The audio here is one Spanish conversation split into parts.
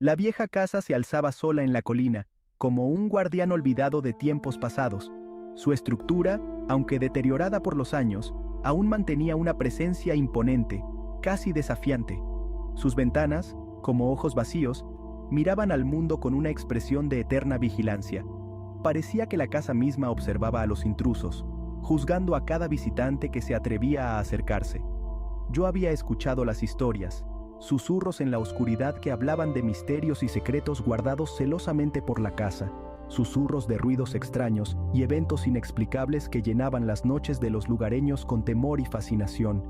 La vieja casa se alzaba sola en la colina, como un guardián olvidado de tiempos pasados. Su estructura, aunque deteriorada por los años, aún mantenía una presencia imponente, casi desafiante. Sus ventanas, como ojos vacíos, miraban al mundo con una expresión de eterna vigilancia. Parecía que la casa misma observaba a los intrusos, juzgando a cada visitante que se atrevía a acercarse. Yo había escuchado las historias, susurros en la oscuridad que hablaban de misterios y secretos guardados celosamente por la casa, susurros de ruidos extraños y eventos inexplicables que llenaban las noches de los lugareños con temor y fascinación.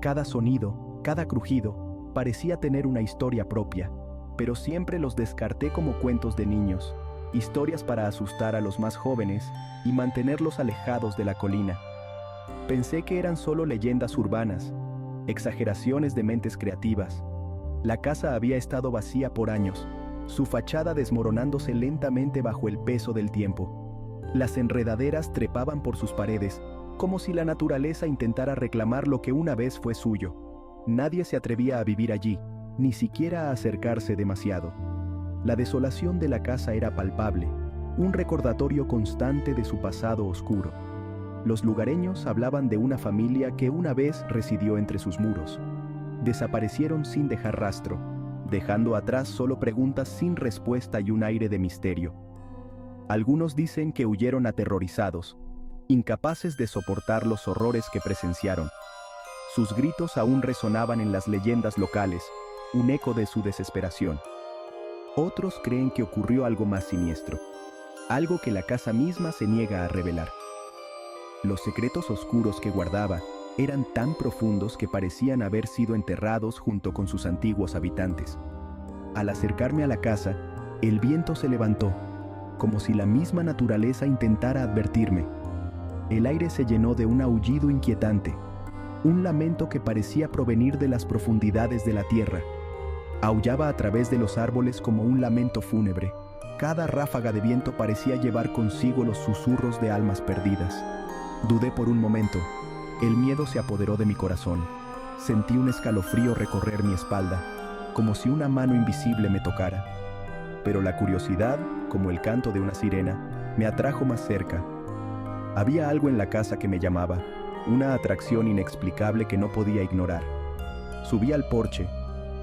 Cada sonido, cada crujido, parecía tener una historia propia, pero siempre los descarté como cuentos de niños, historias para asustar a los más jóvenes y mantenerlos alejados de la colina. Pensé que eran solo leyendas urbanas, exageraciones de mentes creativas. La casa había estado vacía por años, su fachada desmoronándose lentamente bajo el peso del tiempo. Las enredaderas trepaban por sus paredes, como si la naturaleza intentara reclamar lo que una vez fue suyo. Nadie se atrevía a vivir allí, ni siquiera a acercarse demasiado. La desolación de la casa era palpable, un recordatorio constante de su pasado oscuro. Los lugareños hablaban de una familia que una vez residió entre sus muros. Desaparecieron sin dejar rastro, dejando atrás solo preguntas sin respuesta y un aire de misterio. Algunos dicen que huyeron aterrorizados, incapaces de soportar los horrores que presenciaron. Sus gritos aún resonaban en las leyendas locales, un eco de su desesperación. Otros creen que ocurrió algo más siniestro, algo que la casa misma se niega a revelar. Los secretos oscuros que guardaba eran tan profundos que parecían haber sido enterrados junto con sus antiguos habitantes. Al acercarme a la casa, el viento se levantó, como si la misma naturaleza intentara advertirme. El aire se llenó de un aullido inquietante, un lamento que parecía provenir de las profundidades de la tierra. Aullaba a través de los árboles como un lamento fúnebre. Cada ráfaga de viento parecía llevar consigo los susurros de almas perdidas. Dudé por un momento. El miedo se apoderó de mi corazón. Sentí un escalofrío recorrer mi espalda, como si una mano invisible me tocara. Pero la curiosidad, como el canto de una sirena, me atrajo más cerca. Había algo en la casa que me llamaba, una atracción inexplicable que no podía ignorar. Subí al porche.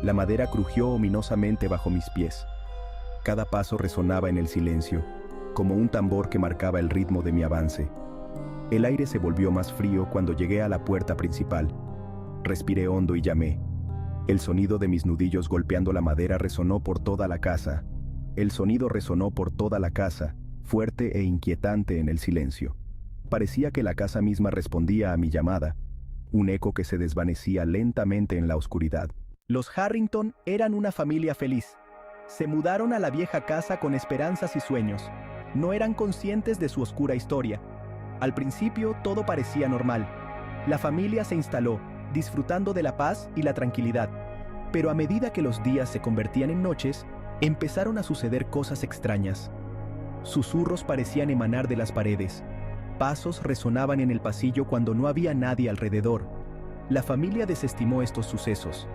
La madera crujió ominosamente bajo mis pies. Cada paso resonaba en el silencio, como un tambor que marcaba el ritmo de mi avance. El aire se volvió más frío cuando llegué a la puerta principal. Respiré hondo y llamé. El sonido de mis nudillos golpeando la madera resonó por toda la casa. El sonido resonó por toda la casa, fuerte e inquietante en el silencio. Parecía que la casa misma respondía a mi llamada, un eco que se desvanecía lentamente en la oscuridad. Los Harrington eran una familia feliz. Se mudaron a la vieja casa con esperanzas y sueños. No eran conscientes de su oscura historia. Al principio todo parecía normal. La familia se instaló, disfrutando de la paz y la tranquilidad. Pero a medida que los días se convertían en noches, empezaron a suceder cosas extrañas. Susurros parecían emanar de las paredes. Pasos resonaban en el pasillo cuando no había nadie alrededor. La familia desestimó estos sucesos.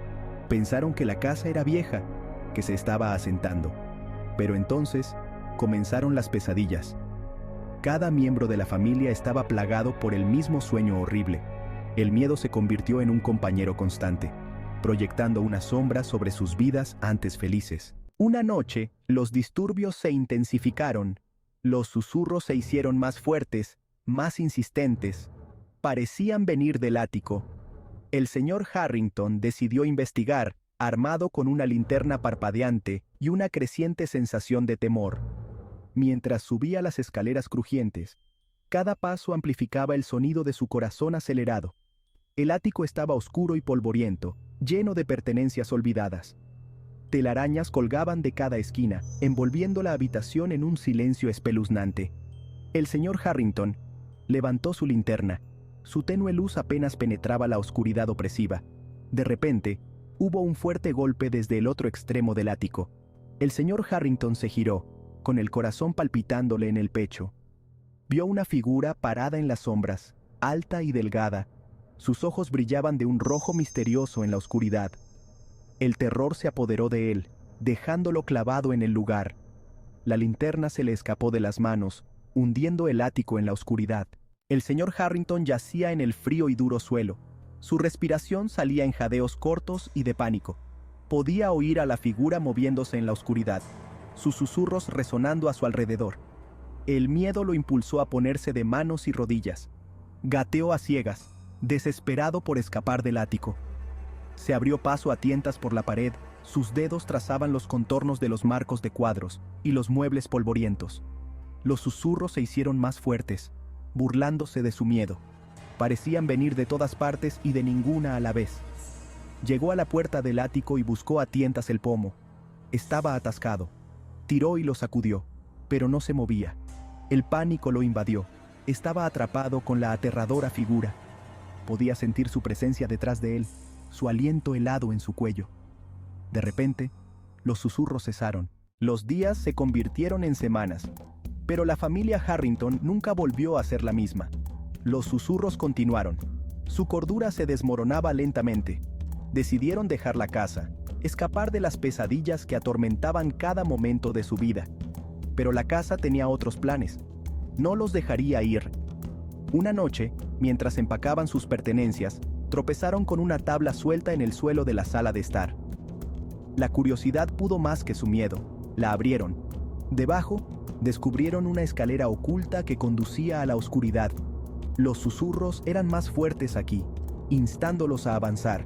Pensaron que la casa era vieja, que se estaba asentando. Pero entonces comenzaron las pesadillas. Cada miembro de la familia estaba plagado por el mismo sueño horrible. El miedo se convirtió en un compañero constante, proyectando una sombra sobre sus vidas antes felices. Una noche, los disturbios se intensificaron. Los susurros se hicieron más fuertes, más insistentes. Parecían venir del ático. El señor Harrington decidió investigar, armado con una linterna parpadeante y una creciente sensación de temor. Mientras subía las escaleras crujientes, cada paso amplificaba el sonido de su corazón acelerado. El ático estaba oscuro y polvoriento, lleno de pertenencias olvidadas. Telarañas colgaban de cada esquina, envolviendo la habitación en un silencio espeluznante. El señor Harrington levantó su linterna. Su tenue luz apenas penetraba la oscuridad opresiva. De repente, hubo un fuerte golpe desde el otro extremo del ático. El señor Harrington se giró, con el corazón palpitándole en el pecho. Vio una figura parada en las sombras, alta y delgada. Sus ojos brillaban de un rojo misterioso en la oscuridad. El terror se apoderó de él. dejándolo clavado en el lugar. La linterna se le escapó de las manos, hundiendo el ático en la oscuridad. El señor Harrington yacía en el frío y duro suelo. Su respiración salía en jadeos cortos y de pánico. Podía oír a la figura moviéndose en la oscuridad, sus susurros resonando a su alrededor. El miedo lo impulsó a ponerse de manos y rodillas. Gateó a ciegas, desesperado por escapar del ático. Se abrió paso a tientas por la pared, sus dedos trazaban los contornos de los marcos de cuadros y los muebles polvorientos. Los susurros se hicieron más fuertes, burlándose de su miedo. Parecían venir de todas partes y de ninguna a la vez. Llegó a la puerta del ático y buscó a tientas el pomo. Estaba atascado. Tiró y lo sacudió, pero no se movía. El pánico lo invadió. Estaba atrapado con la aterradora figura. Podía sentir su presencia detrás de él, su aliento helado en su cuello. De repente, los susurros cesaron. Los días se convirtieron en semanas, pero la familia Harrington nunca volvió a ser la misma. Los susurros continuaron. Su cordura se desmoronaba lentamente. Decidieron dejar la casa, escapar de las pesadillas que atormentaban cada momento de su vida. Pero la casa tenía otros planes. No los dejaría ir. Una noche, mientras empacaban sus pertenencias, tropezaron con una tabla suelta en el suelo de la sala de estar. La curiosidad pudo más que su miedo. La abrieron. Debajo, descubrieron una escalera oculta que conducía a la oscuridad. Los susurros eran más fuertes aquí, instándolos a avanzar.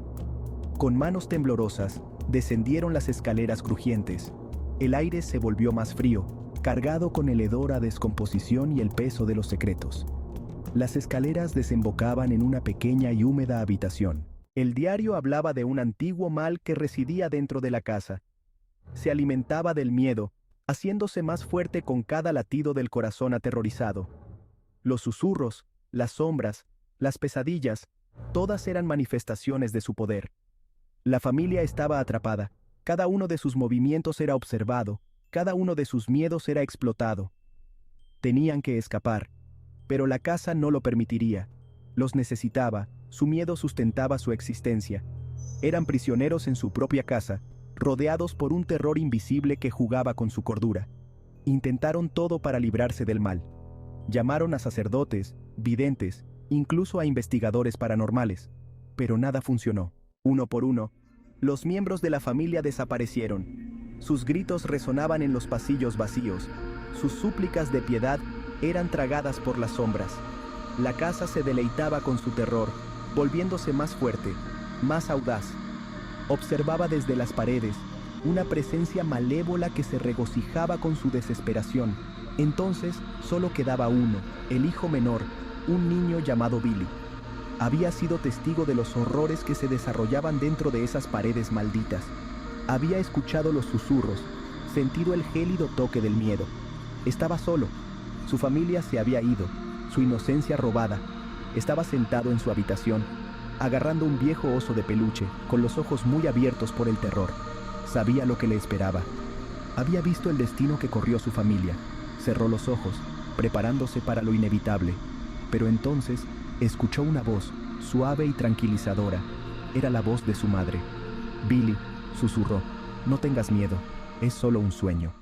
Con manos temblorosas, descendieron las escaleras crujientes. El aire se volvió más frío, cargado con el hedor a descomposición y el peso de los secretos. Las escaleras desembocaban en una pequeña y húmeda habitación. El diario hablaba de un antiguo mal que residía dentro de la casa. Se alimentaba del miedo, haciéndose más fuerte con cada latido del corazón aterrorizado. Los susurros, las sombras, las pesadillas, todas eran manifestaciones de su poder. La familia estaba atrapada, cada uno de sus movimientos era observado, cada uno de sus miedos era explotado. Tenían que escapar, pero la casa no lo permitiría. Los necesitaba, su miedo sustentaba su existencia. Eran prisioneros en su propia casa, rodeados por un terror invisible que jugaba con su cordura. Intentaron todo para librarse del mal. Llamaron a sacerdotes, videntes, incluso a investigadores paranormales, pero nada funcionó. Uno por uno, los miembros de la familia desaparecieron. Sus gritos resonaban en los pasillos vacíos. Sus súplicas de piedad eran tragadas por las sombras. La casa se deleitaba con su terror, volviéndose más fuerte, más audaz. Observaba desde las paredes una presencia malévola que se regocijaba con su desesperación. Entonces solo quedaba uno, el hijo menor, un niño llamado Billy. Había sido testigo de los horrores que se desarrollaban dentro de esas paredes malditas. Había escuchado los susurros, sentido el gélido toque del miedo. Estaba solo. Su familia se había ido, su inocencia robada. Estaba sentado en su habitación, agarrando un viejo oso de peluche, con los ojos muy abiertos por el terror. Sabía lo que le esperaba. Había visto el destino que corrió su familia. Cerró los ojos, preparándose para lo inevitable. Pero entonces escuchó una voz, suave y tranquilizadora. Era la voz de su madre. Billy, susurró, no tengas miedo, es solo un sueño.